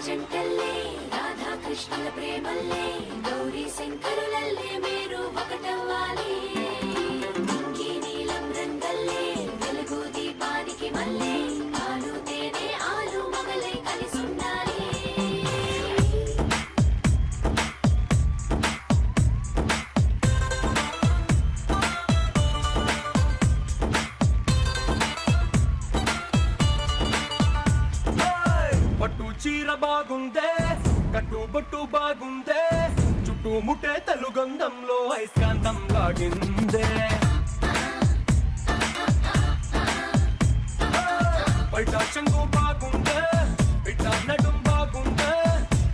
జంటల్లే రాధా కృష్ణుల ప్రేమల్లే గౌరీ శంకరులల్లే మీరు ఒకటవ్వాలి ఇంకీ నీలం రంగల్లే వెలుగు దీపానికి మల్లే ఆలు తేనె ఆలు మగలై కలిసుండాలి. పట్టు చీర బాగుందే కట్టు బొట్టు బాగుందే చుట్టూ ముట్టే తెలుగంధంలో ఐస్కాంతం లాగిందే బయట చెంగు బాగుందే బిడ్డ నడుం బాగుందే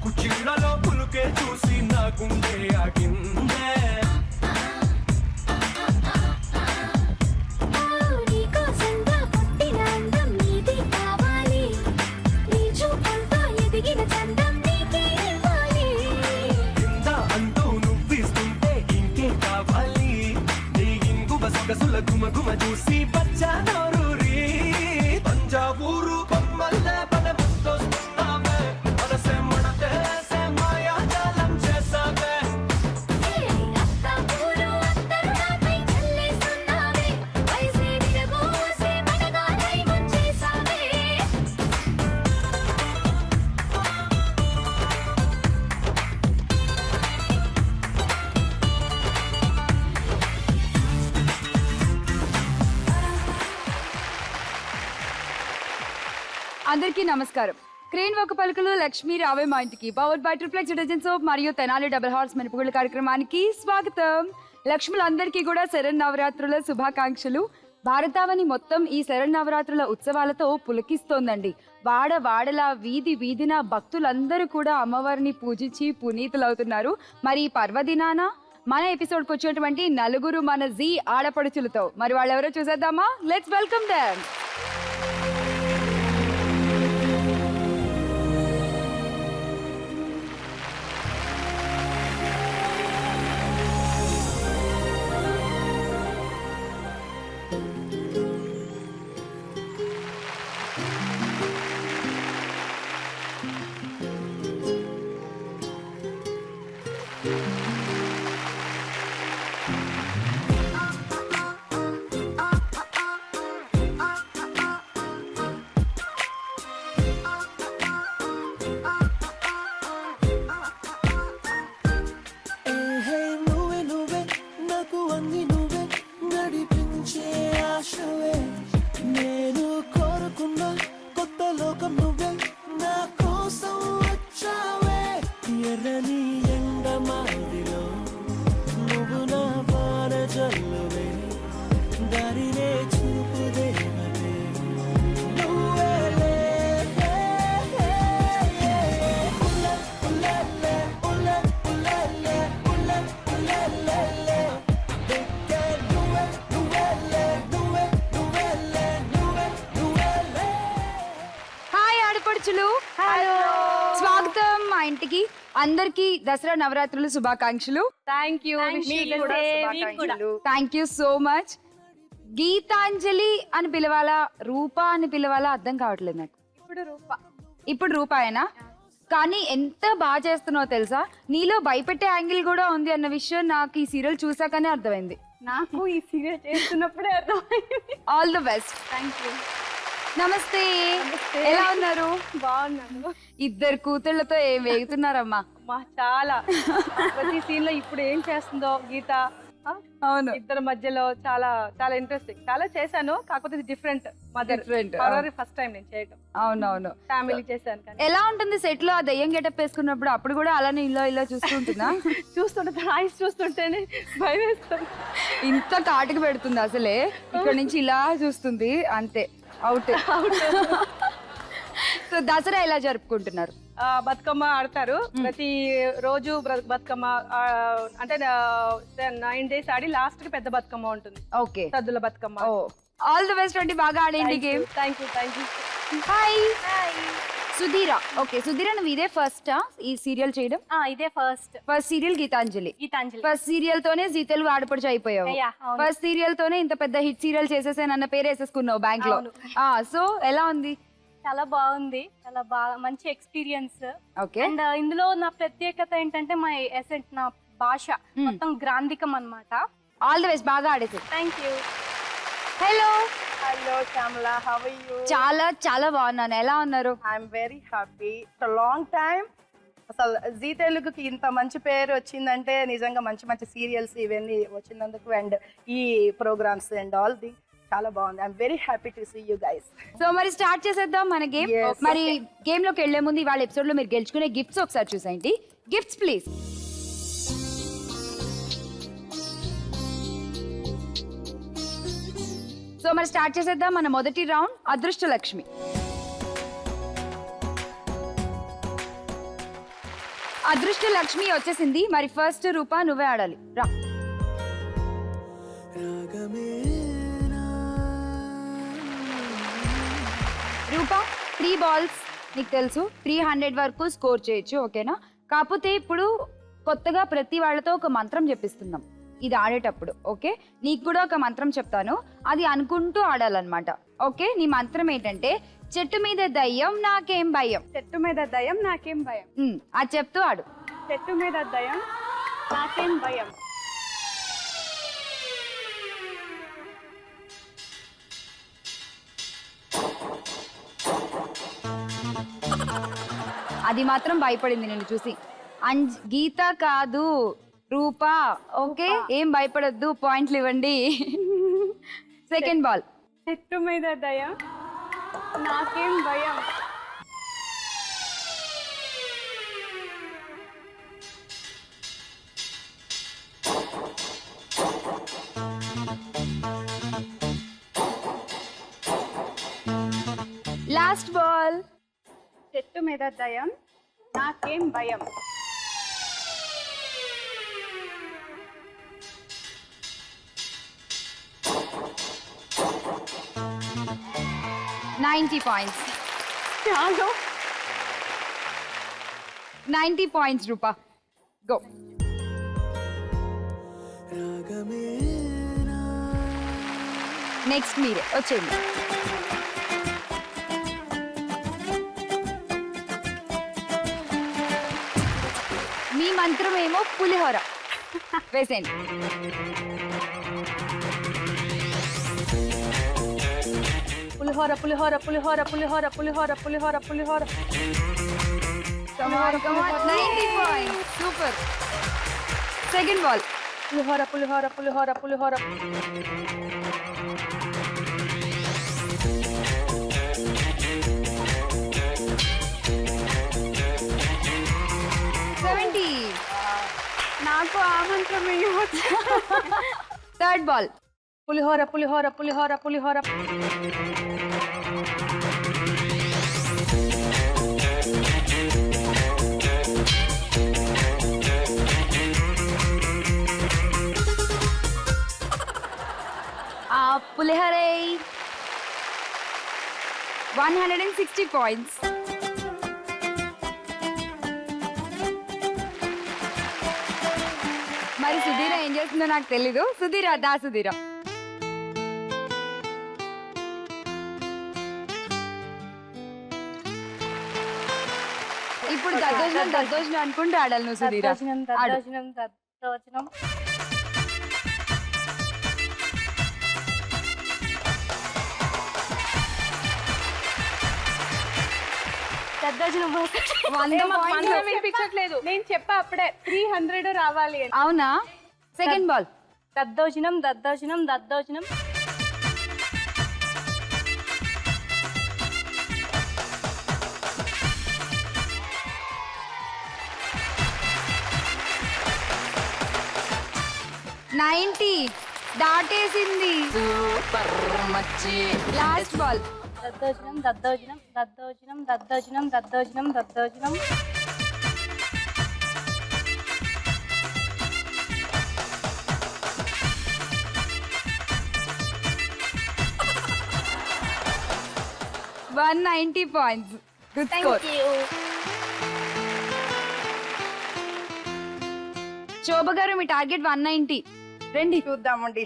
కుర్చీలలో పులుకే చూసి నా గుండె ఆగిందే. గుమ గుమ చూసి బచ్చా నోరూరి తంజావూరు బొమ్మల్లే పనమొస్తున్నావే మనసే మడతేసే మాయాజాలం చేసావే. అందరికీ నమస్కారం. క్రేన్ ఒక పలుకులు లక్ష్మీ రావే మా ఇంటికి powered by Triplex detergent soap మరియు తెనాలి డబుల్ హార్స్ మినపగుళ్ళ కార్యక్రమానికి స్వాగతం. లక్ష్ములందరికీ కూడా శరన్నవరాత్రుల శుభాకాంక్షలు. భారతావని మొత్తం ఈ శరన్నవరాత్రుల ఉత్సవాలతో పులకిస్తోందండి. వాడలా వీధి వీధిన భక్తులందరూ కూడా అమ్మవారిని పూజించి పునీతులవుతున్నారు. మరి ఈ పర్వదినాన మన ఎపిసోడ్కి వచ్చేటువంటి నలుగురు మన జీ ఆడపడుచులతో మరి వాళ్ళెవరో చూసేద్దామా? Let's welcome them. స్వాగతం మా ఇంటికి. అందరికి దసరా నవరాత్రులు శుభాకాంక్షలు. Thank you so much. Geethanjali అని పిలవాలా రూపా అని పిలవాలా అర్థం కావట్లేదు నాకు. ఇప్పుడు రూపాయేనా? కానీ ఎంత బాగా చేస్తున్నావు తెలుసా. నీలో భయపెట్టే యాంగిల్ కూడా ఉంది అన్న విషయం నాకు ఈ సీరియల్ చూసాకనే అర్థమైంది. నాకు ఈ సీరియల్ చేస్తున్నప్పుడే అర్థమైంది. All the best. Thank you. నమస్తే, ఎలా ఉన్నారు? బాగున్నాను. ఇద్దరు కూతుళ్ళతో ఏం వేగుతున్నారమ్మా? చాలా ప్రతి సీన్ లో ఇప్పుడు ఏం చేస్తుందో గీత. అవును, ఇద్దరు మధ్యలో చాలా చాలా ఇంట్రెస్టింగ్. చాలా చేశాను, కాకపోతే డిఫరెంట్ మదర్ ఫస్ట్ టైం నేను చేయడం. అవునవును, ఫ్యామిలీ చేశాను. కానీ ఎలా ఉంటుంది సెట్ లో ఆ దయ్యం గెటప్ వేసుకున్నప్పుడు? అప్పుడు కూడా అలానే ఇలా చూస్తుంటుందా? చూస్తుంటే ఐస్ చూస్తుంటేనే భయం వేస్తుంది. ఇంత కాటికి పెడుతుంది అసలే. ఇక్కడ నుంచి ఇలా చూస్తుంది అంతే, అవుట్. సో దసరా ఎలా జరుపుకుంటున్నారు? బతుకమ్మ ఆడతారు ప్రతి రోజు. బతుకమ్మ అంటే 9 days ఆడి లాస్ట్ కి పెద్ద బతుకమ్మ ఉంటుంది. ఓకే, సద్దుల బతుకమ్మ. ఆల్ ది బెస్ట్ అండి, బాగా ఆడండి game. Thank you. Hi Sudheera. Okay Sudheera, నువ్వు ఇదే ఫస్ట్ ఈ సీరియల్ చేయడం? ఇదే first serial Geethanjali. First serial తోనే జీ తెలుగు ఆడపడుచు అయిపోయావు. ఫస్ట్ సీరియల్ తోనే ఇంత పెద్ద హిట్ సీరియల్ చేసేసానన్న పేరు వేసేసుకున్నావు బ్యాంక్ లో. సో ఎలా ఉంది? చాలా బాగుంది, చాలా బాగా మంచి ఎక్స్పీరియన్స్. ఓకే అండ్ ఇందులో నా ప్రత్యేకత ఏంటంటే మా ఎసెంట్, నా భాష మొత్తం గ్రాంధికం అన్నమాట. ఆల్ ది బెస్ట్, బాగా ఆడేసి. Thank you. Hello, hello Shyamala, how are you? చాలా చాలా బాగున్నాను. ఎలా ఉన్నారు? I'm very happy. Long time అసలు జీ తెలుగుకి ఇంత మంచి పేరు వచ్చిందంటే నిజంగా మంచి మంచి సీరియల్స్ ఇవన్నీ వచ్చినందుకు అండ్ ఈ ప్రోగ్రామ్స్ అండ్ ఆల్ ది చాలా బాగుంది. I'm very happy to see you guys. So మరి స్టార్ట్ చేసేద్దాం మన గేమ్. Yes. మరి గేమ్ లోకి వెళ్లే ముందు ఇవాళ ఎపిసోడ్ లో మీరు గెలుచుకునే గిఫ్ట్స్ ఒకసారి చూసేయండి. Gifts please. సో మరి స్టార్ట్ చేసేద్దాం మన మొదటి రౌండ్, అదృష్ట లక్ష్మి. అదృష్ట లక్ష్మి వచ్చేసింది. మరి ఫస్ట్ రూపా నువ్వే ఆడాలి, రా. రూపా 3 బాల్స్ నీకు తెలుసు, 300 వరకు స్కోర్ చేయొచ్చు, ఓకేనా? కాకపోతే ఇప్పుడు కొత్తగా ప్రతి వాళ్ళతో ఒక మంత్రం చెప్పిస్తున్నాం ఇది ఆడేటప్పుడు, ఓకే? నీకు కూడా ఒక మంత్రం చెప్తాను, అది అనుకుంటూ ఆడాలన్నమాట, ఓకే? నీ మంత్రం ఏంటంటే చెట్టు మీద దయ్యం నాకేం భయం. చెట్టు మీద దయం నాకేం భయం. అది చెప్తూ ఆడు. చెట్టు మీద దయం నాకేం భయం. అది మాత్రం భయపడింది నిన్ను చూసి. గీత కాదు, రూపా, ఓకే? ఏం భయపడొద్దు, పాయింట్లు ఇవ్వండి. Second ball. చెట్టు మీద దయం నాకేం భయం. Last ball. చెట్టు మీద దయం నాకేం భయం. $90 points. చాలు. 90 points, రూపా. గో. నెక్స్ట్ మీరే వచ్చేయండి. మీ మంత్రం ఏమో పులిహోర, వేసేయండి. Pulihora pulihora pulihora pulihora pulihora pulihora pulihora. 90 points. Super. Second ball. Pulihora pulihora pulihora pulihora. నాకు ఆ మంత్రం వేయవచ్చు. Third ball. పులిహోర పులిహోర పులిహోర పులిహోర. పులిహోరే. 160 points. మరి సుధీర ఏం చేస్తుందో నాకు తెలీదు. సుధీర దా, సుధీర. ఇప్పుడు దద్దోజనం దద్దోజనం అనుకుంటూ ఆడాలి నువ్వు, సుధీర. దద్దోజనం దద్దోజనం దద్దోజనం. దద్దోజనం 100 points. వినిపించట్లేదు. నేను చెప్పా అప్పుడే 300 రావాలి అని. అవునా? Second ball. దద్దోజనం దద్దోజనం దద్దోజనం. $90 దాటేసింది. Last ball. దద్దోజనం దద్దోజనం దద్దోజనం దద్దోజనం దద్దోజనం దద్దోజనం. $190 points. Good score. శోభ గారు మీ టార్గెట్ 190. రండి చూద్దామండి.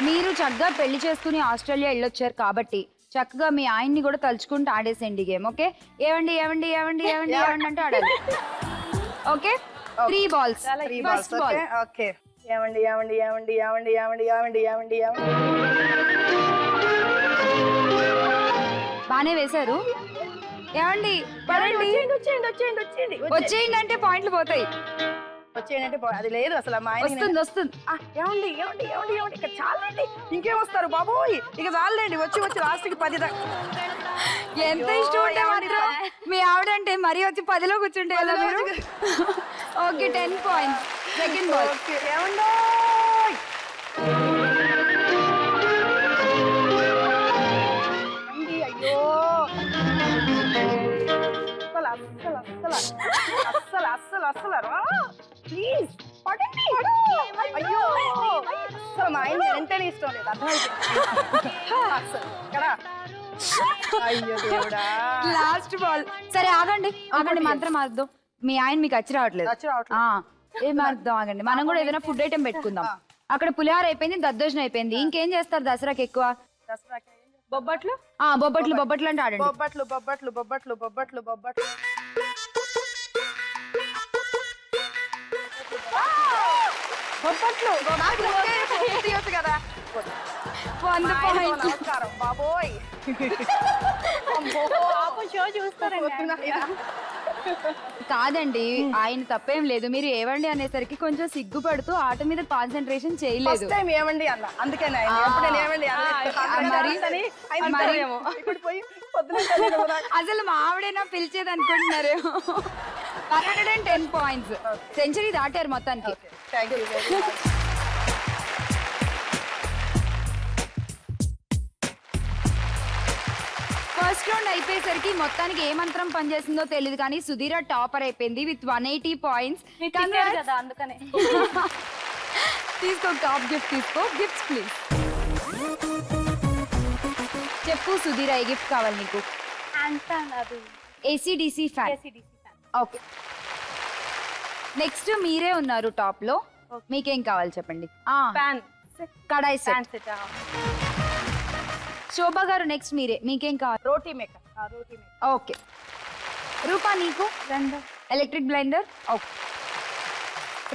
మీరు చక్కగా పెళ్లి చేసుకుని ఆస్ట్రేలియా వెళ్ళొచ్చారు కాబట్టి చక్కగా మీ ఆయన్ని కూడా తలుచుకుంటూ ఆడేసేయండి గేమ్. ఓకే, ఏవండి ఏవండి ఏవండి ఏవండి ఏవండి అంటే ఆడాలి. Okay, 3 balls. First ball. Okay, ఏమండి ఏమండి ఏమండి ఏమండి ఏమండి ఏమండి ఏమండి ఏమండి బానే వేశారు. ఏమండి పడండి, వచ్చేయండి వచ్చేయండి వచ్చేయండి వచ్చేయండి అంటే పాయింట్లు పోతాయి. వచ్చేయండి అంటే అది లేదు అసలు మా ఆయన వస్తుంది వస్తుంది. ఏమండి ఏమండి ఏమండి ఏమండి ఇక చాలండి, ఇంకేం వస్తారు బాబోయ్, ఇక చాలండి, వచ్చి వచ్చి లాస్ట్కి 10 ఎంత ఇష్టం ఉంటే మాత్రం మీ ఆవిడంటే మరీ వచ్చి 10లో కూర్చుంటే ఎలా మీరు? Okay, 10 points. Second ball. ఏమండో అయ్యో అస్సలు అస్సలు అస్సలు అస్సలు అస్సలు రా ప్లీజ్ పడండి. అయ్యో అస్సలు మా ఆయన వెంటనే ఇష్టం లేదు, అర్థమైంది అస్సలు ఇక్కడ. అయ్యో దేవుడా. Last ball. సరే ఆగండి ఆగండి, మాత్రం అర్థం. మీ ఆయన మీకు వచ్చి రావట్లేదు. వచ్చి రావట్లేదు. ఏం అర్థం ఆగండి. మనం కూడా ఏదైనా ఫుడ్ ఐటమ్ పెట్టుకుందాం. అక్కడ పులిహార అయిపోయింది, దద్దోజనం అయిపోయింది. ఇంకేం చేస్తారు దసరాకి ఎక్కువ? దసరాకి బొబ్బట్లు. బొబ్బట్లు. బొబ్బట్లు అంటే ఆడండి. బొబ్బట్లు బొబ్బట్లు బొబ్బట్లు బొబ్బట్లు బొబ్బట్లు బొబ్బట్లు కదా. 100 points. నమస్కారం బాబోయ్. షో చూస్తారండి. కాదండి, ఆయన తప్పేం లేదు. మీరు ఏవండి అనేసరికి కొంచెం సిగ్గుపడుతూ ఆట మీద కాన్సన్ట్రేషన్ చేయలేదు. ఫస్ట్ టైం ఏమండి అన్న, అందుకని ఆయన ఎప్పుడు నేను ఏమండి ఇప్పుడు పోయి పొద్దున అసలు మా ఆవిడైనా పిలిచేది అనుకుంటున్నారు. 110 points. సెంచరీ దాటారు మొత్తానికి. Thank you very much. First round అయిపోయేసరికి మొత్తానికి ఏ మంత్రం పనిచేసిందో తెలియదు కానీ సుధీర టాపర్ అయిపోయింది విత్ 180 points. కదా అందుకనే. తీసుకో టాప్ గిఫ్ట్ తీసుకో. Gifts please. చెప్పు సుధీర, ఏ గిఫ్ట్ కావాలి నీకు? అది AC DC fan. ACDC fan. Okay, next మీరే ఉన్నారు టాప్ లో. మీకేం కావాలి చెప్పండి? ప్యాన్ కడాయి ప్యాన్ సెట్. సెట్. శోభా గారు నెక్స్ట్ మీరే, మీకేం కావాలి? రోటీ మేకర్. రోటీ మేకర్. ఓకే, రూపా నీకు? Electric blender. ఓకే,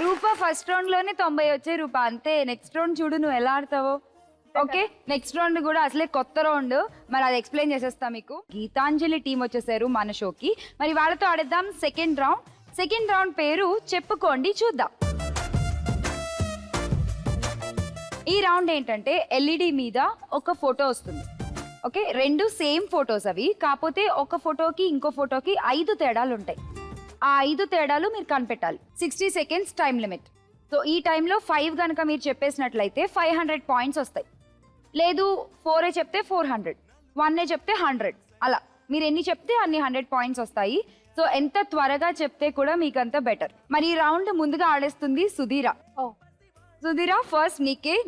రూపా ఫస్ట్ రౌండ్ లోనే 90 వచ్చాయి. రూపా అంతే, నెక్స్ట్ రౌండ్ చూడు నువ్వు ఎలా ఆడతావో. ఓకే, నెక్స్ట్ రౌండ్ కూడా అసలే కొత్త రౌండ్, మరి అది ఎక్స్ప్లెయిన్ చేసేస్తా మీకు. గీతాంజలి టీం వచ్చేసారు మన షోకి, మరి వాళ్ళతో ఆడేద్దాం సెకండ్ రౌండ్. సెకండ్ రౌండ్ పేరు చెప్పుకోండి చూద్దాం. ఈ రౌండ్ ఏంటంటే ఎల్ఈడి మీద ఒక ఫోటో వస్తుంది. ఓకే, 2 సేమ్ ఫొటోస్ అవి, కాకపోతే ఒక ఫోటోకి ఇంకో ఫోటోకి 5 తేడాలు ఉంటాయి. ఆ 5 తేడాలు మీరు కనిపెట్టాలి. 60 seconds టైం లిమిట్. సో ఈ టైంలో 5 కనుక మీరు చెప్పేసినట్లయితే 500 points వస్తాయి. లేదు 4 చెప్తే 400, 1 చెప్తే 100, అలా మీరు ఎన్ని చెప్తే అన్ని 100 points వస్తాయి. సో ఎంత త్వరగా చెప్తే కూడా మీకు అంత బెటర్. మరి ఈ రౌండ్ ముందుగా ఆడేస్తుంది సుధీర. సుధీర ఫస్ట్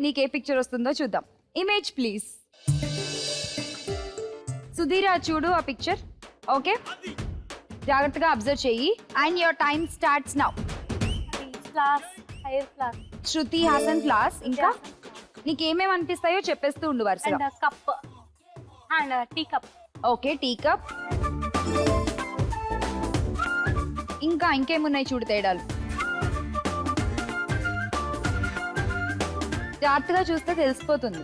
నీకే పిక్చర్ వస్తుందో చూద్దాం. Image please. సుధీర చూడు ఆ పిక్చర్. ఓకే, జాగ్రత్తగా అబ్జర్వ్ చెయ్యి. And your time starts now. Floss, hair floss, Shruti Haasan floss. ఇంకా నీకేమేమి అనిపిస్తాయో చెప్పేస్తూ ఉండు వరుసగా. And cup and tea cup. Okay, tea cup. ఇంకా ఇంకేమున్నాయి చూడు తేడాలు. జాగ్రత్తగా చూస్తే తెలిసిపోతుంది.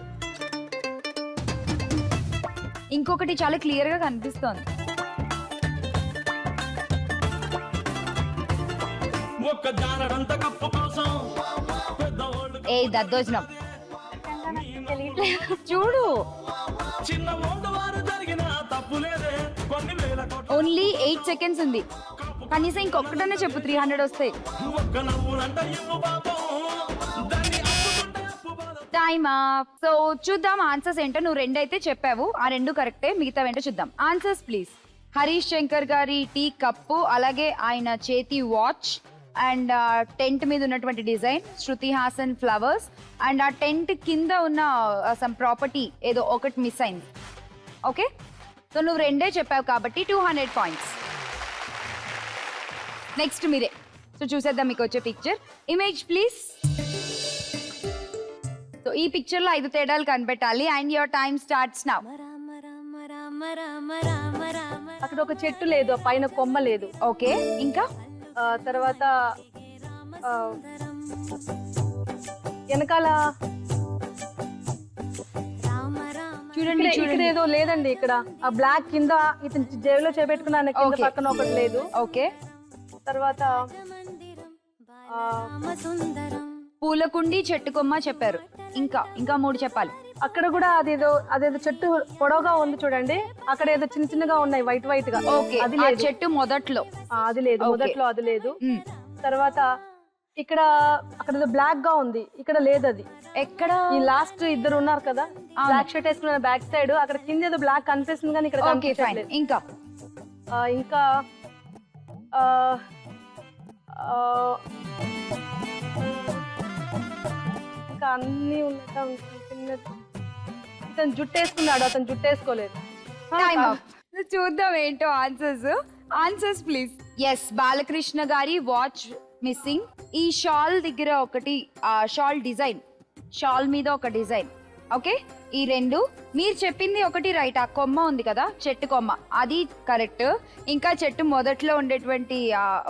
ఇంకొకటి చాలా క్లియర్ గా కనిపిస్తోంది. ఏ దద్దోజనం చూడు. ఓన్లీ 8 seconds ఉంది. కనీసం ఇంకొకటనే చెప్పు, 300 వస్తాయి. Time up. సో చూద్దాం ఆన్సర్స్ ఏంటో. నువ్వు 2 అయితే చెప్పావు, ఆ 2 కరెక్టే, మిగతా ఏంటో చూద్దాం. Answers please. హరీష్ శంకర్ గారి టీ కప్పు, అలాగే ఆయన చేతి వాచ్, అండ్ టెంట్ మీద ఉన్నటువంటి design, Shruti Haasan flowers, and ఆ టెంట్ కింద ఉన్న సమ్ ప్రాపర్టీ ఏదో ఒకటి మిస్ అయింది. ఓకే, సో నువ్వు 2 చెప్పావు కాబట్టి 200 points. నెక్స్ట్ మీరే. సో చూసేద్దాం మీకు వచ్చే పిక్చర్. Image please. సో ఈ పిక్చర్ లో 5 తేడాలు కనిపెట్టాలి and your time starts now. అక్కడ ఒక చెట్టు లేదు, పైన కొమ్మ లేదు. ఓకే, ఇంకా తర్వాత వెనకాల చూడండి ఇక్కడ ఏదో లేదండి. ఇక్కడ ఆ బ్లాక్ కింద ఇతను జేబులో చేపెట్టుకున్నాను, కింద Okay. పక్కన ఒకటి లేదు. ఓకే, తర్వాత పూలకుండి చెట్టు కొమ్మ చెప్పారు. ఇంకా 3 చెప్పాలి. అక్కడ కూడా అదేదో చెట్టు పొడవుగా ఉంది చూడండి, అక్కడ ఏదో చిన్న చిన్నగా ఉన్నాయి వైట్ వైట్ గా. ఓకే, అది ఆ లేదు. చెట్టు మొదట్లో. అది లేదు, Okay. మొదట్లో అది లేదు. మ్, తర్వాత ఇక్కడ అక్కడ ఏదో బ్లాక్ గా ఉంది, ఇక్కడ లేదు అది. ఎక్కడ? ఈ లాస్ట్ ఇద్దరు ఉన్నారు కదా, బ్లాక్ షర్ట్ వేసుకున్న బ్యాక్ సైడ్, అక్కడ కింద ఏదో బ్లాక్ కనిపిస్తుంది కానీ ఇక్కడ ఓకే, ఫైన్. కనిపించట్లేదు. ఇంకా ఇంకా ఇంకా అన్ని ఉన్నాయి. ఇతను జుట్టు వేసుకున్నాడు, అతను జుట్టు వేసుకోలేదు. Time up. చూద్దాం ఏంటో ఆన్సర్స్ ప్లీజ్. ఎస్, బాలకృష్ణ గారి వాచ్ మిస్సింగ్. ఈ షాల్ దగ్గర ఒకటి, షాల్ డిజైన్, షాల్ మీద ఒక డిజైన్. ఓకే, ఈ 2 మీరు చెప్పింది ఒకటి రైట్. ఆ కొమ్మ ఉంది కదా, చెట్టు కొమ్మ, అది కరెక్ట్. ఇంకా చెట్టు మొదట్లో ఉండేటువంటి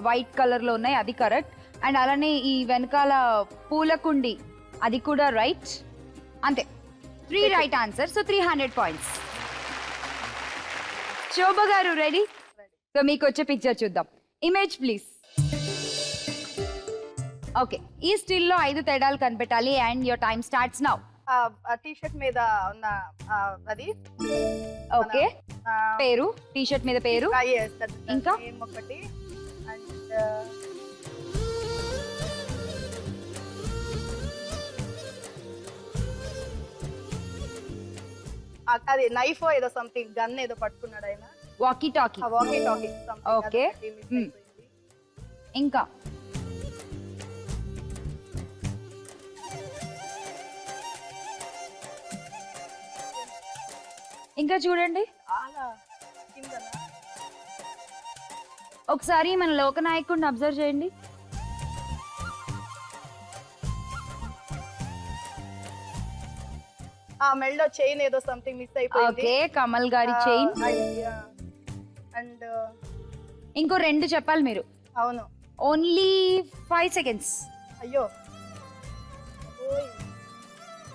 వైట్ కలర్ లో ఉన్నాయి, అది కరెక్ట్. అండ్ అలానే ఈ వెనకాల పూలకుండి, అది కూడా రైట్. అంతే, 3 right answer. So 300 points. Shobha గారు రెడీ? సో మీకు వచ్చే పిక్చర్ చూద్దాం. Image please. ఓకే, ఈ స్టిల్ లో 5 తేడాలు కనిపెట్టాలి and your time starts now. T shirt మీద ఉన్న అది ఓకే, పేరు, టీ షర్ట్ మీద పేరు. ఇంకా? ఒకటి అండ్ అది నైఫ్ ఏదో సంథింగ్, గన్ ఏదో పట్టుకున్నాడు ఆయన. Walkie talkie. Walkie talkie. Okay. ఇంకా ఇంకా చూడండి. చాలా కిందనా? ఒకసారి మన లోకనాయకుడిని అబ్జర్వ్ చేయండి. ఆ మెల్లో చైన్ ఏదో సంథింగ్ మిస్ అయిపోయింది. ఓకే, కమల్ గారి చైన్. అండ్ ఇంకో 2 చెప్పాలి మీరు. అవును. Only 5 seconds. అయ్యో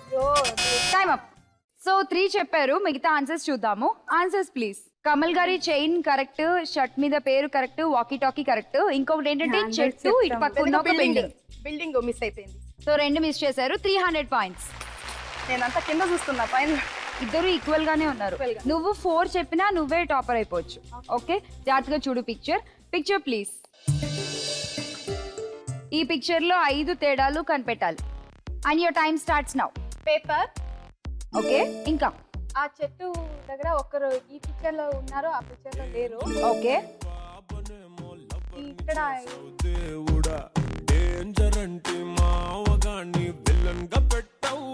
అయ్యో, టైమ్ అప్. సో 3 చెప్పారు, మిగతా ఆన్సర్స్ చూద్దాము. Answers please. కమల్ గారి చైన్ కరెక్ట్, షర్ట్ మీద పేరు కరెక్ట్, వాకీ టాకీ కరెక్ట్. ఇంకొకటి ఏంటంటే చెట్టు, ఇటు పక్క ఉన్న ఒక బిల్డింగ్ మిస్ అయిపోయింది. సో 2 మిస్ చేశారు. 300 పాయింట్స్. నేనంతా కింద చూస్తున్నా, పైన ఇద్దరు ఈక్వల్ గానే ఉన్నారు. నువ్వు 4 చెప్పినా నువ్వే టాపర్ అయిపోవచ్చు. ఓకే, జాగ్రత్తగా చూడు పిక్చర్ ప్లీజ్. ఈ పిక్చర్ లో 5 తేడాలు కనిపెట్టాలి and your time starts now. Paper. Okay, ఇంకా ఆ చెట్టు దగ్గర ఒకరు ఈ పిక్చర్ లో ఉన్నారు, ఆ పిక్చర్ లో లేరు. ఓకే, ఇక్కడ దేవుడా డేంజర్ అంటే మావగాన్ని విలన్ గా పెట్టావు,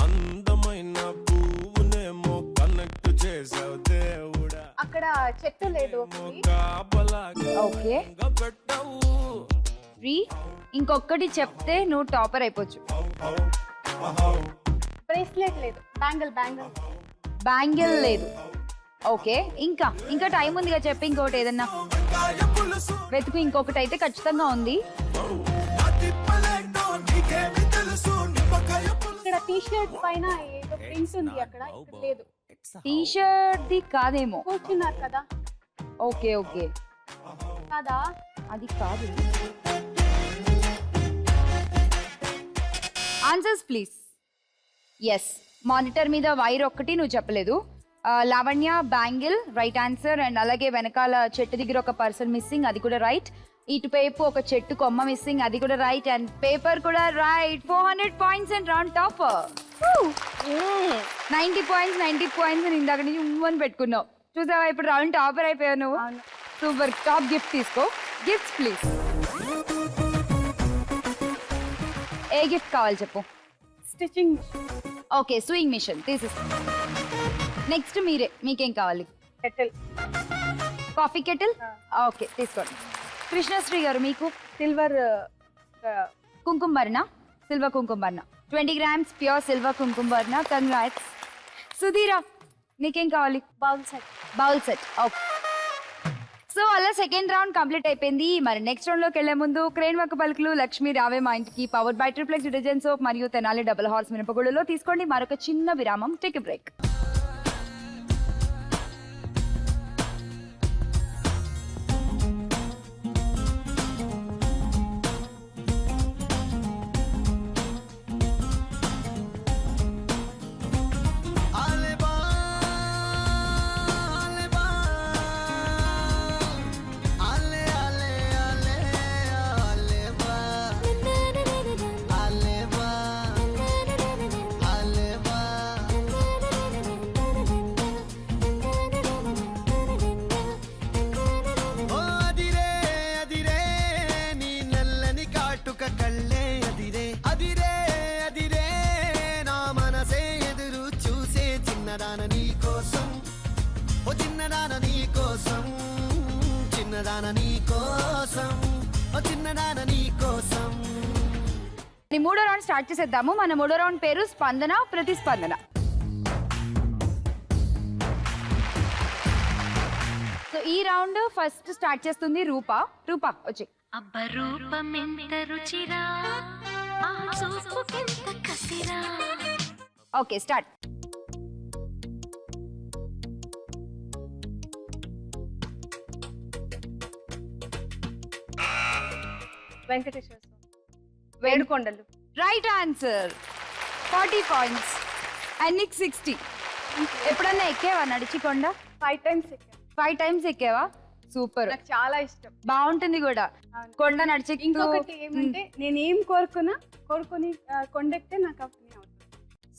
అందమైన పువ్వునేమో కనెక్ట్ చేసావు దేవుడా, అక్కడ చెట్టు లేదు. ఓకే, పెట్టావు. 3. ఇంకొకటి చెప్తే నువ్వు టాపర్ అయిపోవచ్చు. బ్రేస్లెట్ లేదు. బ్యాంగిల్ లేదు. ఓకే, ఇంకా టైం ఉందిగా, చెప్పి ఇంకొకటి ఏదన్నా వెతుకు. ఇంకొకటి అయితే ఖచ్చితంగా ఉంది. ఇక్కడ టీ షర్ట్ పైన ఏదో ప్రింట్ ఉంది, అక్కడ ఇక్కడ లేదు. టీ షర్ట్ ది కాదేమో. కూర్చున్నారు కదా. ఓకే కాదా? అది కాదు. Answers please. ఎస్, మానిటర్ మీద వైర్ ఒక్కటి నువ్వు చెప్పలేదు. Lavanya bangle right answer. And అలాగే వెనకాల చెట్టు దగ్గర ఒక పర్సన్ మిస్సింగ్, అది కూడా రైట్. ఇటువైపు ఒక చెట్టు కొమ్మ మిస్సింగ్, అది కూడా రైట్. అండ్ పేపర్ కూడా right. 400 points and round topper. 90 points అని ఇందాక నుంచి అని పెట్టుకున్నావు. చూసావా, ఇప్పుడు రౌండ్ టాపర్ అయిపోయావు నువ్వు. సూపర్. టాప్ గిఫ్ట్ తీసుకో. Gifts please. ఏ గిఫ్ట్ కావాలి చెప్పు. స్టిచ్చింగ్. ఓకే, స్వింగ్ మిషన్ తీసేస్తా. నెక్స్ట్ మీకేం కావాలి? కెటిల్. Coffee kettle. ఓకే, తీసుకోండి. కృష్ణశ్రీ గారు మీకు సిల్వర్ కుంకుమ భరణ, సిల్వర్ కుంకుమ భరణ. 20 grams ప్యూర్ సిల్వర్ కుంకుమ వర్ణ. కంగ్రాట్స్. సుధీరా నీకేం కావాలి? Bowl set. Bowl set. Okay. So అలా సెకండ్ రౌండ్ కంప్లీట్ అయిపోయింది. మరి నెక్స్ట్ రౌండ్ లోకి వెళ్లే ముందు క్రేన్ వక్క పలుకులు లక్ష్మీ రావే మా ఇంటికి powered by Triplex detergent soap మరియు తెనాలి డబుల్ హార్స్ మినపగుళ్ళలో తీసుకోండి మరొక చిన్న విరామం. Take a break. మూడో రౌండ్ స్టార్ట్ చేసేద్దాము. మన మూడో రౌండ్ పేరు స్పందన ప్రతిస్పందన. సో ఈ రౌండ్ ఫస్ట్ స్టార్ట్ చేస్తుంది రూప. రూప వచ్చి. అబ్బ రూపమెంత రుచిరా ఆ చూపుకెంత కసిరా. Okay start. వెంకటేశ్వర స్వామి. వేడుకొండలు. Right answer. 40 points. అండ్ నీకు 60. ఎప్పుడన్నా ఎక్కేవా నడిచికొండ? 5 times ఎక్కాను. 5 times ఎక్కేవా? సూపర్. నాకు చాలా ఇష్టం. బాగుంటుంది కూడా కొండ నడిచి. ఇంకొకటి ఏమంటే నేను ఏం కోరుకొని కొండెక్కితే నాకు అప్పుడు అవుతుంది.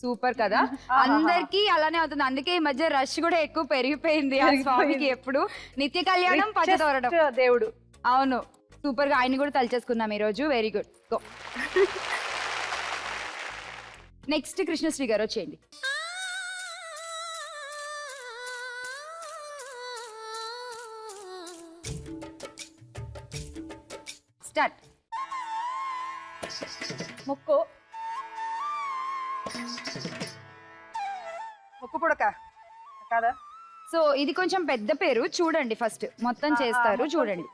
సూపర్ కదా. అందరికి అలానే అవుతుంది. అందుకే ఈ మధ్య రష్ కూడా ఎక్కువ పెరిగిపోయింది ఆ స్వామికి. ఎప్పుడు నిత్య కళ్యాణం పచ్చదోరడం దేవుడు. అవును సూపర్ గా ఆయన్ని కూడా తలచేసుకున్నాం ఈ రోజు. Very good. Go. Next Krishnasri గారు వచ్చేయండి. స్టార్ట్. ముక్కు పుడక కాదా? సో ఇది కొంచెం పెద్ద పేరు చూడండి. ఫస్ట్ మొత్తం చేస్తారు చూడండి.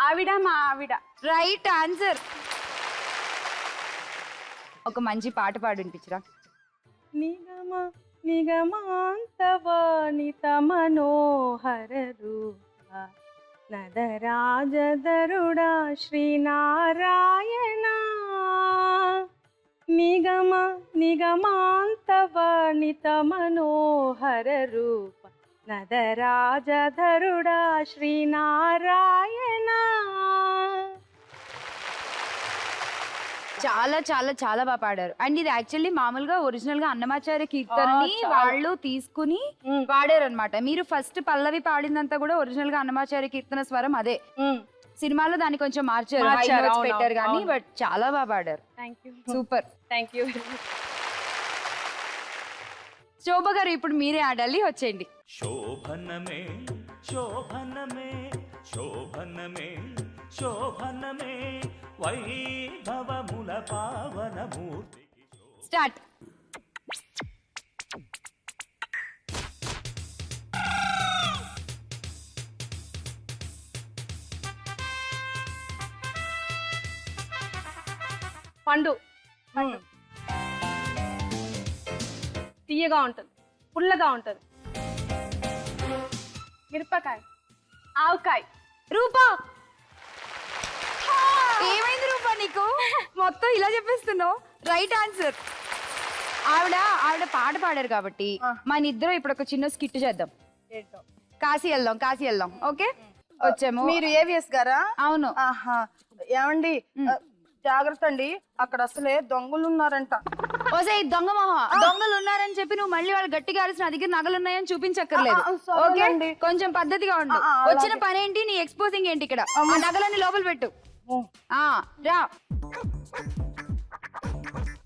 ఆవిడ మా ఆవిడ. Right answer. ఒక మంచి పాట పాడు వినిపించరా. నిగమ నిగమాంతవానిత మనోహర రూప నదరాజధరుడా శ్రీనారాయణ. నిగమ నిగమాంతవానిత మనోహర రూప నదరాజధరుడా శ్రీనారాయణ. చాలా చాలా చాలా బాగా పాడారు. అండ్ ఇది యాక్చువల్లీ మామూలుగా ఒరిజినల్ గా అన్నమాచార్య కీర్తనని వాళ్ళు తీసుకుని పాడారు అనమాట. మీరు ఫస్ట్ పల్లవి పాడిందంతా కూడా ఒరిజినల్ గా అన్నమాచార్య కీర్తన స్వరం అదే. సినిమాలో దాన్ని కొంచెం మార్చారు, పెట్టారు కానీ బట్ చాలా బాగా పాడారు. సూపర్. Thank you. శోభ గారు ఇప్పుడు మీరే ఆడాలి. వచ్చేయండి. శోభనమే శోభనమే శోభనమే శోభనమే వైభవముల పావనమూర్తి. స్టార్ట్. పండు. తీయగా ఉంటుంది, పుల్లగా ఉంటుంది. మిరపకాయ. ఆవకాయ. రూపా ఏమైంది రూపా నీకు? మొత్తం ఇలా చెప్పేస్తున్నావు. Right answer. ఆవిడ పాట పాడారు కాబట్టి మన ఇద్దరం ఇప్పుడు ఒక చిన్న స్కిట్ చేద్దాం. కాశీ వెళ్దాం. ఓకే వచ్చాము. మీరు ఏవిఎస్ గారా? అవును. ఆహా. ఏమండి జాగ్రత్త అండి, అక్కడ అసలే దొంగలు ఉన్నారంట. ఓసే దొంగలు ఉన్నారని చెప్పి నువ్వు మళ్ళీ వాళ్ళు గట్టిగా అరిసిన నా దగ్గర నగలు ఉన్నాయని చూపించక్కర్లేదు. ఓకే కొంచెం పద్ధతిగా ఉండు. వచ్చిన పని ఏంటి, నీ ఎక్స్పోజింగ్ ఏంటి? ఇక్కడ ఆ నగలన్నీ లోపల పెట్టు. రా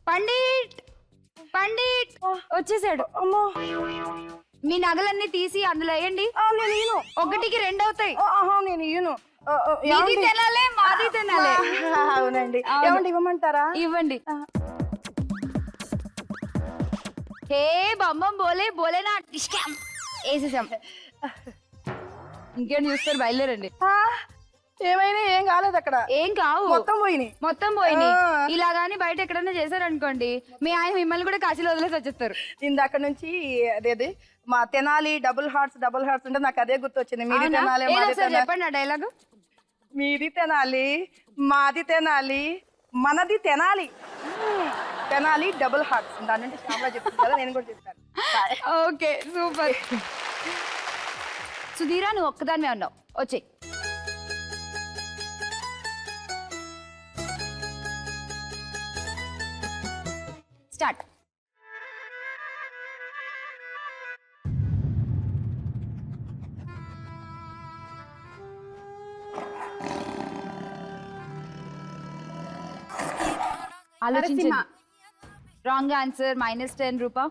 పండిట్ వచ్చేసాడు. మీ నగలన్నీ తీసి అందులో వేయండి. నేను ఇయ్యను. 1కి 2 అవుతాయి. నేను ఇయ్యను. మీది తినాలే మాది తినాలే. అవునండి. అవును. ఏమండి ఇవ్వమంటారా? ఇవ్వండి. హే బొమ్మం బోలే బోలేనా వేసేసాం. ఇంకేం చూస్తారు, బయలుదేరండి. ఏమైనా ఏం కాలేదు అక్కడ. ఏం కావు, మొత్తం పోయినాయి. మొత్తం పోయినాయి. ఇలాగాని బయట ఎక్కడన్నా చేశారనుకోండి మీ ఆయన మిమ్మల్ని కూడా కాశీలో వదిలేసి వచ్చేస్తారు. ఇందాక నుంచి అదేది మా తెనాలి డబుల్ హార్ట్స్ అంటే నాకు అదే గుర్తొచ్చింది. మీది అవునా? తెనాలి ఏదో మాది ఒకసారి తెనాలి. చెప్పండి ఆ డైలాగు. మీది తెనాలి మాది తెనాలి మనది తెనాలి. Tenali double hearts. దాని నుండి శ్యామలా చెప్తుంది కదా, నేను కూడా చెప్తాను. Okay super. సుధీరా నువ్వు ఒక్కదానివే ఉన్నావు, వచ్చే. స్టార్ట్. ఆలోచించండి. రాంగ్ ఆన్సర్, -10 రూపా.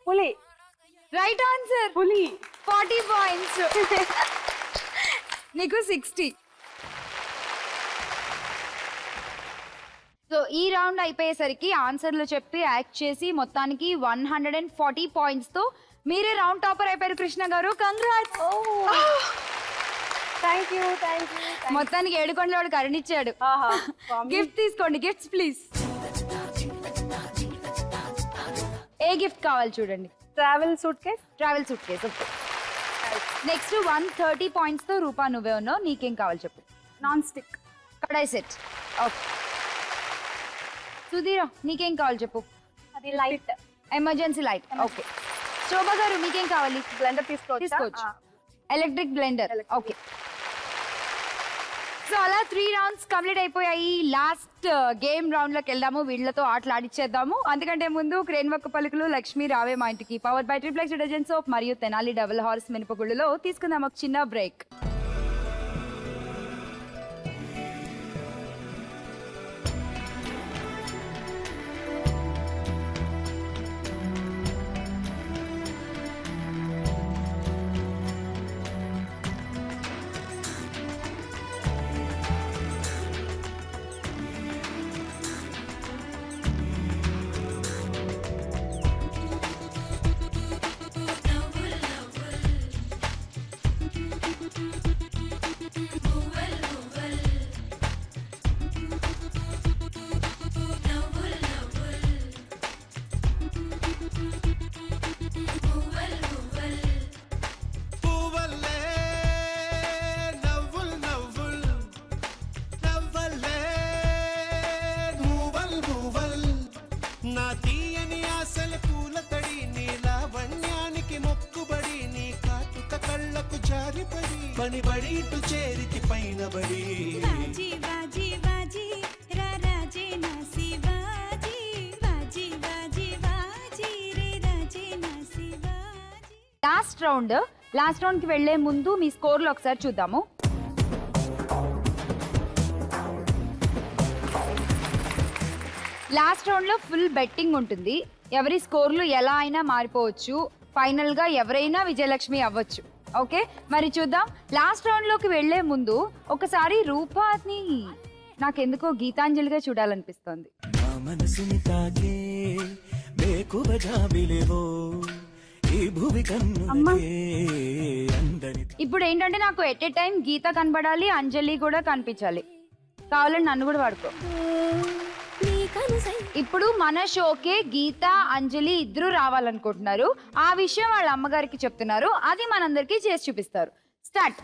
పులి. రైట్ ఆన్సర్, పులి. 40 పాయింట్స్. నీకు 60. సో ఈ రౌండ్ అయిపోయేసరికి ఆన్సర్లు చెప్పి యాక్ట్ చేసి మొత్తానికి 140 పాయింట్స్ తో మీరే రౌండ్ టాపర్ అయిపోయారు కృష్ణ గారు. కంగ్రాట్స్. Thank you. మొత్తానికి ఏడుకొండలవాడు కరుణిచ్చాడు. గిఫ్ట్ తీసుకోండి, గిఫ్ట్స్ ప్లీజ్. ఏ గిఫ్ట్ కావాలి చూడండి. Travel suit case. Travel suit case. Next 130 points తో రూపా నువ్వే ఉన్నావు, నీకేం కావాలి చెప్పు. నాన్ స్టిక్ కడాయి సెట్. ఓకే సుధీరా నీకేం కావాలి చెప్పు. అది లైట్. Emergency light. ఓకే శోభా గారు మీకేం కావాలి. బ్లెండర్ తీసుకోవచ్చు. Electric blender. ఓకే సో అలా 3 రౌండ్స్ కంప్లీట్ అయిపోయాయి. లాస్ట్ గేమ్ రౌండ్ లోకి వెళ్దాము, వీళ్ళతో ఆటలు ఆడిచ్చేద్దాము. అందుకంటే ముందు క్రేన్ వర్క్ పలుకులు లక్ష్మి రావే మా ఇంటికి powered by Triplex detergent soap మరియు తెనాలి డబుల్ హార్స్ మినపగుళ్ళలో తీసుకుందాం ఒక చిన్న బ్రేక్. పనిబడి ఇటు చేరికి పైన బడి బాజీ బాజీ బాజీ రా రాజే నాసి బాజీ బాజీ బాజీ బాజీ రే రాజే నాసి బాజీ. లాస్ట్ రౌండ్ కి వెళ్లే ముందు మీ స్కోర్లు ఒకసారి చూద్దాము. లాస్ట్ రౌండ్ లో ఫుల్ బెట్టింగ్ ఉంటుంది. ఎవరి స్కోర్లు ఎలా అయినా మారిపోవచ్చు. ఫైనల్ గా ఎవరైనా విజయలక్ష్మి అవ్వచ్చు. ఓకే మరి చూద్దాం. లాస్ట్ రౌండ్ లోకి వెళ్లే ముందు ఒకసారి రూపాని నాకెందుకో గీతాంజలిగా చూడాలనిపిస్తోంది. నా మనసుని తాకే బేకువ జాబిలేవో ఈ భూమి కన్నులకే అందరి. ఇప్పుడు ఏంటంటే నాకు ఎట్ ఏ టైం గీత కనబడాలి, అంజలి కూడా కనిపించాలి. కావాలని నన్ను కూడా వాడుకో. ఇప్పుడు మన షోకే గీత అంజలి ఇద్దరు రావాలనుకుంటున్నారు. ఆ విషయం వాళ్ళ అమ్మగారికి చెప్తున్నారు. అది మనందరికి చేసి చూపిస్తారు. స్టార్ట్.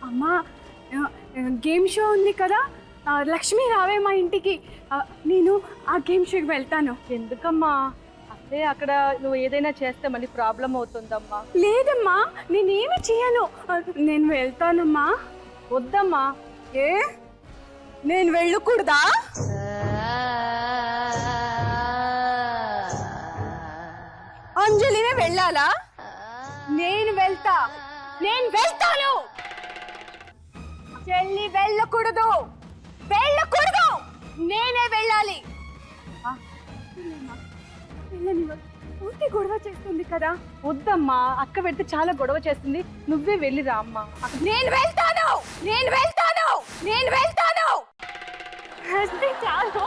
అమ్మా గేమ్ షో ఉంది కదా, లక్ష్మి రావే మా ఇంటికి. నేను ఆ గేమ్ షోకి వెళ్తాను. ఎందుకమ్మా? అదే అక్కడ నువ్వు ఏదైనా చేస్తే మళ్ళీ ప్రాబ్లం అవుతుందమ్మా. లేదమ్మా నేనేమి చేయను, నేను వెళ్తానమ్మా. వద్దమ్మా. ఏ నేను వెళ్ళకూడదా? అంజలినే వెళ్ళాలా? నేను వెళ్తాను. చెల్లి వెళ్ళకూడదు. నేనే వెళ్ళాలి. ఊరికే గొడవ చేస్తుంది కదా. వద్దమ్మా, అక్క వెళ్తే చాలా గొడవ చేస్తుంది, నువ్వే వెళ్ళిరా అమ్మా. నేను వెళ్తాను. చాలు.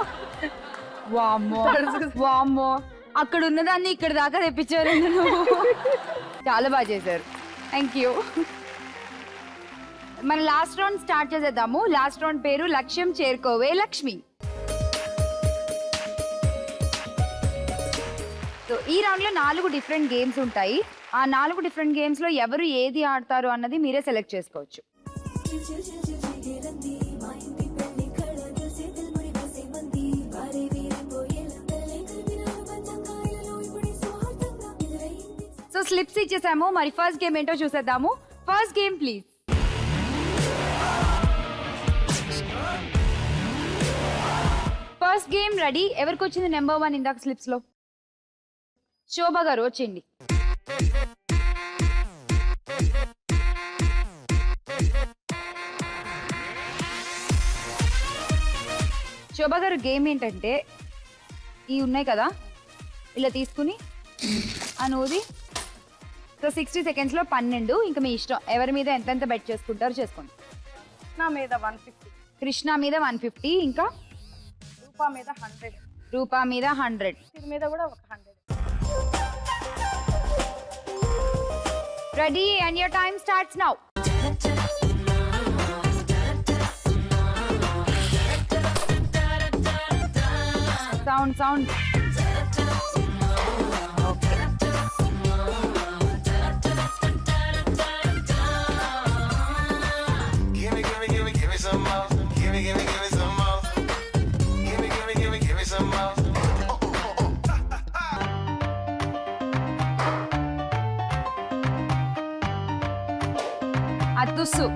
వామ్మో అక్కడ ఉన్నదాన్ని ఇక్కడ దాకా తెప్పించారు. చాలా బాగా చేశారు. Thank you. మన లాస్ట్ రౌండ్ స్టార్ట్ చేసేద్దాము. లాస్ట్ రౌండ్ పేరు లక్ష్యం చేరుకోవే లక్ష్మి. సో ఈ రౌండ్ లో 4 డిఫరెంట్ గేమ్స్ ఉంటాయి. ఆ 4 డిఫరెంట్ గేమ్స్ లో ఎవరు ఏది ఆడతారు అన్నది మీరే సెలెక్ట్ చేసుకోవచ్చు. సో స్లిప్స్ ఇచ్చేసాము. మరి ఫస్ట్ గేమ్ ఏంటో చూసేద్దాము. First game please. First game ready. ఎవరికి వచ్చింది నెంబర్ 1 ఇందాక స్లిప్స్ లో? శోభ గారు వచ్చింది. శోభ గారు గేమ్ ఏంటంటే ఇవి ఉన్నాయి కదా, ఇలా తీసుకుని అనూది. సో 60 seconds లో 12. ఇంకా మీ ఇష్టం, ఎవరి మీద ఎంతెంత బెట్ చేసుకుంటారో చేసుకోండి. నా మీద 150, కృష్ణ మీద 150, ఇంకా రూపా మీద 100, రూపా మీద 100, ఇది మీద కూడా ఒక 100. Ready and your time starts now. Sound. అతుస్సు.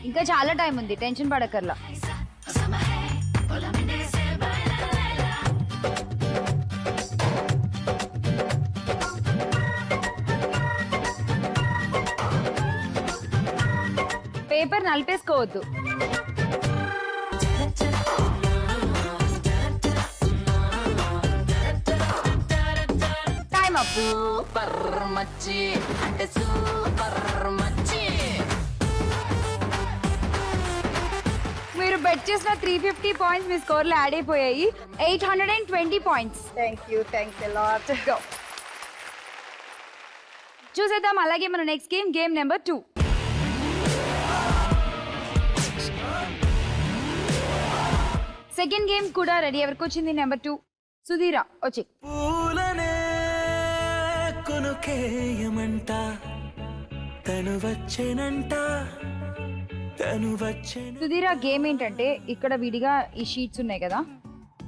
ఇంకా చాలా టైం ఉంది, టెన్షన్ పడకర్లా. పేపర్ నలిపేసుకోవద్దు. Time up. మీరు బెట్ చేసిన 350 పాయింట్స్ మీ స్కోర్ లో యాడ్ అయిపోయాయి. 820 పాయింట్స్. Thanks a lot. చూసేద్దాం. అలాగే మన next game number 2. Second game కూడా రెడీ. ఎవరికి వచ్చింది నెంబర్ 2? సుధీరా వచ్చి. పూలనే కొనుకేయమంట తను వచ్చేనంట. సుధీరా గేమ్ ఏంటంటే ఇక్కడ విడిగా ఈ షీట్స్ ఉన్నాయి కదా,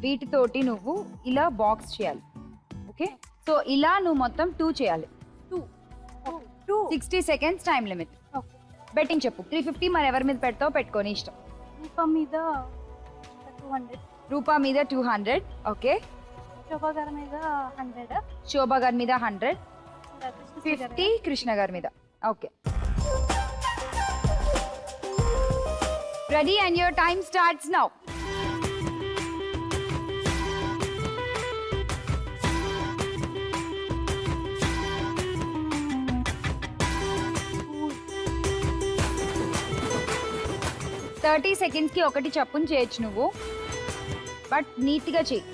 వీటితోటి నువ్వు ఇలా బాక్స్ చేయాలి. ఓకే, సో ఇలా నువ్వు మొత్తం 2 చేయాలి. 60 seconds టైం లిమిట్. బెట్టింగ్ చెప్పు. 350 మరి ఎవరి మీద పెడతావు పెట్టుకొని ఇష్టం. రూపా మీద 200, రూపా మీద 200. ఓకే, శోభా గారి మీద 100, శోభా గారి మీద 100, 50 కృష్ణ గారి మీద. Okay, ready and your time starts now. Thirty సెకండ్స్కి ఒకటి చప్పుని చేయొచ్చు నువ్వు, బట్ నీట్గా చెయ్యి.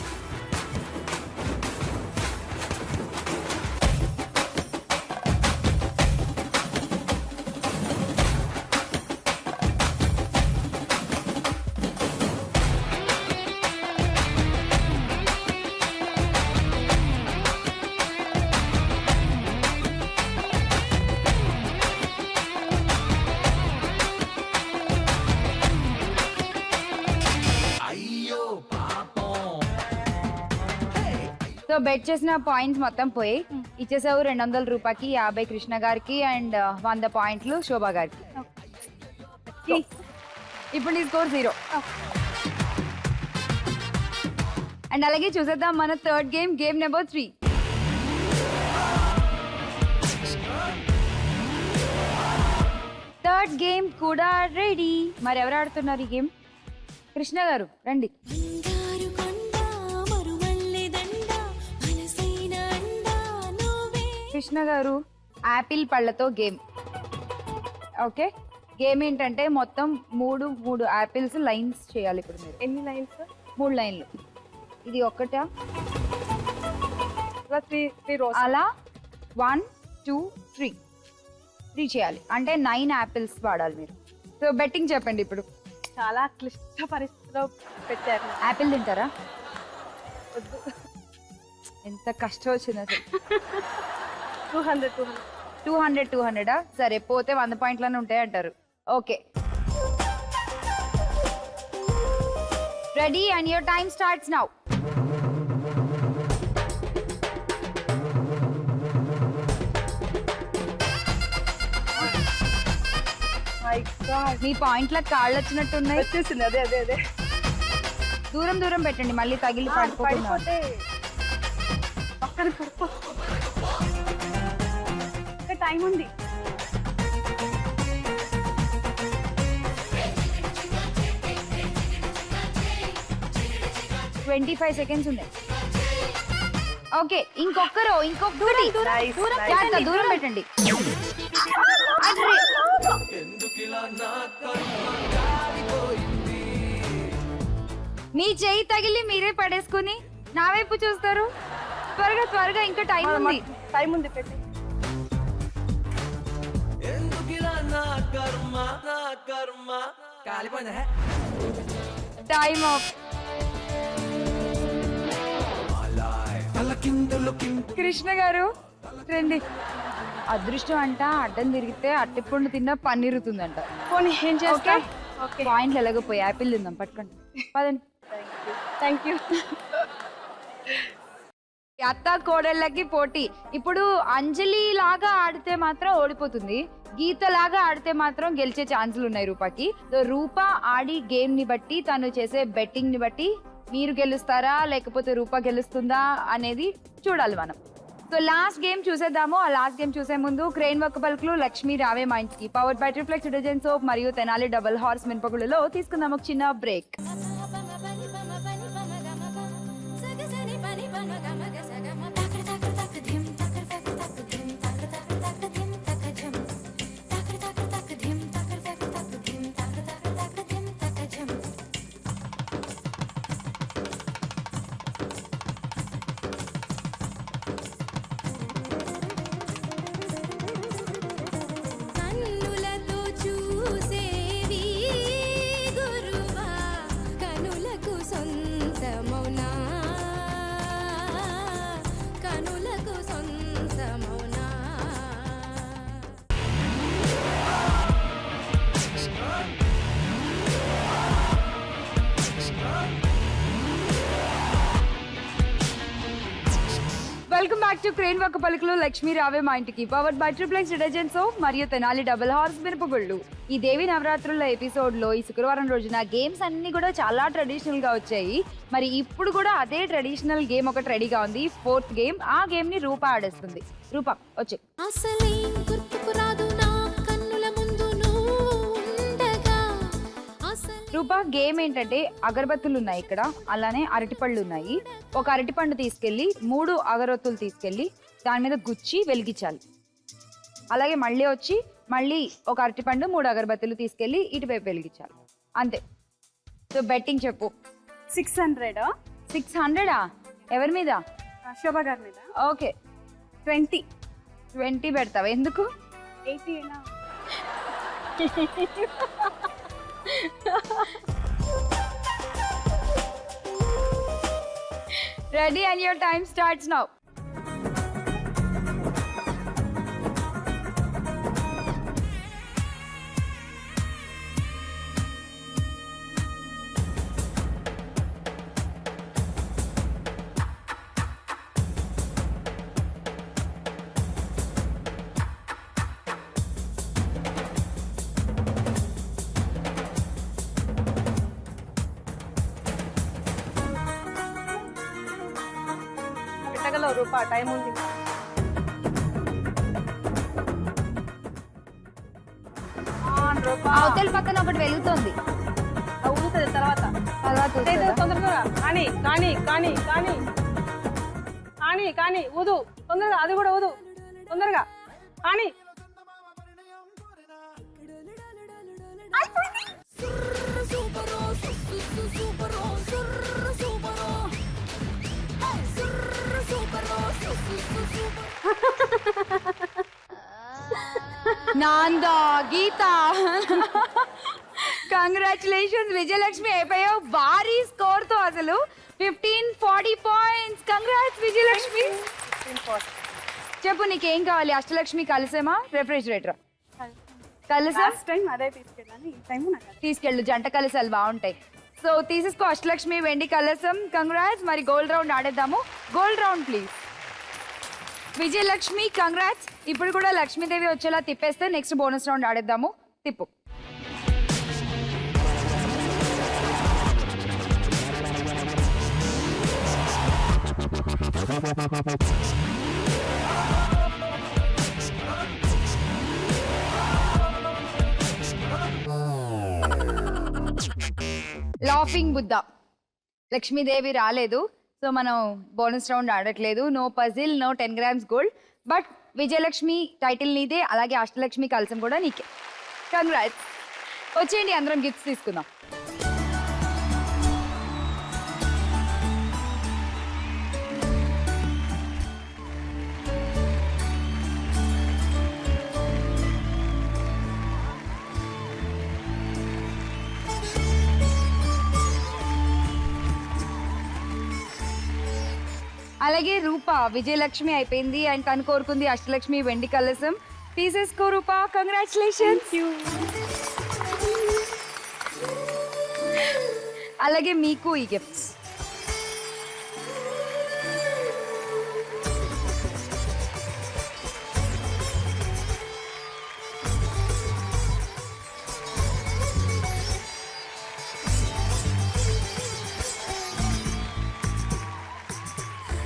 సో బెట్ చేసిన పాయింట్స్ మొత్తం పోయి ఇచ్చేసావు. 200 రూపాయకి 50 కృష్ణ గారికి అండ్ 100 పాయింట్లు శోభా గారికి. ఇప్పుడు నీ స్కోర్ 0. అండ్ అలాగే చూసేద్దాం మన third game number 3. Third game కూడా రెడీ. మరి ఎవరు ఆడుతున్నారు ఈ గేమ్? కృష్ణ గారు రండి. బంగారు కొండ మరుమల్లె దండ మనసైన అండ నువ్వే. కృష్ణ గారు, యాపిల్ పళ్ళతో గేమ్. ఓకే, గేమ్ ఏంటంటే మొత్తం మూడు యాపిల్స్ లైన్స్ చేయాలి. ఇప్పుడు మీరు ఎన్ని లైన్స్? 3 లైన్లు. ఇది ఒక్కటా? Three rows. అలా 1 2 3 చేయాలి. అంటే 9 యాపిల్స్ వాడాలి మీరు. సో బెట్టింగ్ చెప్పండి ఇప్పుడు. చాలా క్లిష్ట పరిస్థితిలో పెట్టారు. యాపిల్ తింటారా? వద్దు. ఎంత కష్టం వచ్చింది అసలు. 200. సరే, పోతే 100 పాయింట్లనే ఉంటాయి అంటారు. Okay, ready and your time starts now. My god, మీ పాయింట్ల కాళ్ళు వచ్చినట్టున్నాయి. వచ్చేసింది. అదే దూరం పెట్టండి, మళ్ళీ తగిలి పడిపోకుండా. పడిపోతే పక్కన పడిపో. ఇంకా టైం ఉంది. ఆ, 25 seconds ఉంది. ఓకే, ఇంకొకటి. Nice, nice. జాగ్రత్త, దూరం పెట్టండి. అర్రే. మీ చేయి తగిలి మీరే పడేసుకుని నా వైపు చూస్తారు. త్వరగా, ఇంకా టైం ఉంది. టైం ఉంది, పెట్టి. Time of. కృష్ణ గారు రండి. అదృష్టం అంట అడ్డం తిరిగితే అట్టిపండు తిన్నా పన్నీరుతుందంట. పోనీ ఏం చేస్తా? పాయింట్లు ఎలాగోపోయి యాపిల్ తిందాం, పట్టుకోండి. పదండి. Thank you. అత్త కోడళ్ళకి పోటీ. ఇప్పుడు అంజలి లాగా ఆడితే మాత్రం ఓడిపోతుంది, గీత లాగా ఆడితే మాత్రం గెలిచే ఛాన్సులు ఉన్నాయి రూపాకి. సో రూప ఆడి గేమ్ ని బట్టి, తను చేసే బెట్టింగ్ ని బట్టి మీరు గెలుస్తారా లేకపోతే రూప గెలుస్తుందా అనేది చూడాలి మనం. సో లాస్ట్ గేమ్ చూసేద్దాము. ఆ లాస్ట్ గేమ్ చూసే ముందు క్రేన్ వర్క్ పలుకులు లక్ష్మీ రావే మా ఇంటికి powered by Triplex detergent soap మరియు తెనాలి డబుల్ హార్స్ మినపగుళ్ళలో తీసుకుందాం ఒక చిన్న బ్రేక్. కన్నులతో చూసేవి గురువా కనులకు సొంతమౌనా కనులకు సొంతమౌనా. వెల్కమ్ బ్యాక్ టు క్రేన్ వర్క్ పలుకులు లక్ష్మీ రావే మా ఇంటికి powered by Triplex detergent soap మరియు తెనాలి డబుల్ హార్స్ మినపగుళ్ళు. ఈ దేవి నవరాత్రుల ఎపిసోడ్ లో ఈ శుక్రవారం రోజున గేమ్స్ అన్ని కూడా చాలా ట్రెడిషనల్ గా వచ్చాయి. మరి ఇప్పుడు కూడా అదే ట్రెడిషనల్ గేమ్ ఒకటి రెడీగా ఉంది, 4th గేమ్. ఆ గేమ్ ని రూప ఆడేస్తుంది. రూప వచ్చి. అసలేం గుర్తుకు రాదు నా కన్నుల ముందు నువ్వు ఉండగా. రూప గేమ్ ఏంటంటే అగరబత్తులు ఉన్నాయి ఇక్కడ, అలానే అరటిపళ్ళు ఉన్నాయి. ఒక అరటిపండు తీసుకెళ్లి 3 అగరొత్తులు తీసుకెళ్లి దాని మీద గుచ్చి వెలిగించాలి. అలాగే మళ్ళీ ఒక అరటిపండు 3 అగరబత్తులు తీసుకెళ్లి ఇటువైపు వెలిగించాలి. అంతే. సో బెట్టింగ్ చెప్పు. 600. 600 ఎవరి మీద? శోభ గారి మీద. ఓకే, 20 పెడతావా? ఎందుకు? 80 అయినా. Ready and your time starts now. అడగలవు రూపా, టైం ఉంది. అవతల పక్కన ఒకటి వెలుగుతోంది. ఊగుతుంది తర్వాత. తర్వాత తొందరగా కానీ కానీ కానీ కానీ కానీ కానీ ఊదు తొందరగా, అది కూడా ఊదు తొందరగా కానీ. నాందా గీత కంగ్రాచులేషన్స్ విజయలక్ష్మి, అయిపోయావు భారీ స్కోర్ తో. అసలు 1540 పాయింట్స్. కంగ్రాట్స్ విజయలక్ష్మి. చెప్పు నీకేం కావాలి? అష్టలక్ష్మి కలిసేమా రెఫ్రిజిరేటర్? కలిసా లాస్ట్ టైం అదే తీసుకెళ్ళాను, ఈ టైం నాకు అదే. తీసుకెళ్ళు, జంట కలిసాలు బాగుంటాయి. సో తీసేసుకో అష్టలక్ష్మి వెండి కలసం. కంగ్రాట్స్. మరి గోల్డ్ రౌండ్ ఆడేద్దాము. Gold round please. Vijayalakshmi congrats. ఇప్పుడు కూడా లక్ష్మీదేవి వచ్చేలా తిప్పేస్తే నెక్స్ట్ బోనస్ రౌండ్ ఆడేద్దాము. తిప్పు. లాఫింగ్ బుద్ధ. లక్ష్మీదేవి రాలేదు, సో మనం బోనస్ రౌండ్ ఆడట్లేదు. No puzzle, no 10 grams gold. But Vijayalakshmi title నీదే, అలాగే అష్టలక్ష్మి కలసం కూడా నీకే. కంగ్రాట్స్. వచ్చేయండి అందరం గిఫ్ట్స్ తీసుకుందాం. అలాగే రూప విజయలక్ష్మి అయిపోయింది అండ్ తను కోరుకుంది అష్టలక్ష్మి వెండి కలసం. తీసేసుకో రూప. కంగ్రాచులేషన్స్. అలాగే మీకు ఈ గిఫ్ట్స్.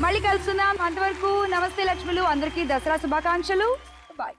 మళ్ళీ కలుసుకుందాం. అంతవరకు నమస్తే లక్ష్ములు. అందరికీ దసరా శుభాకాంక్షలు. బాయ్.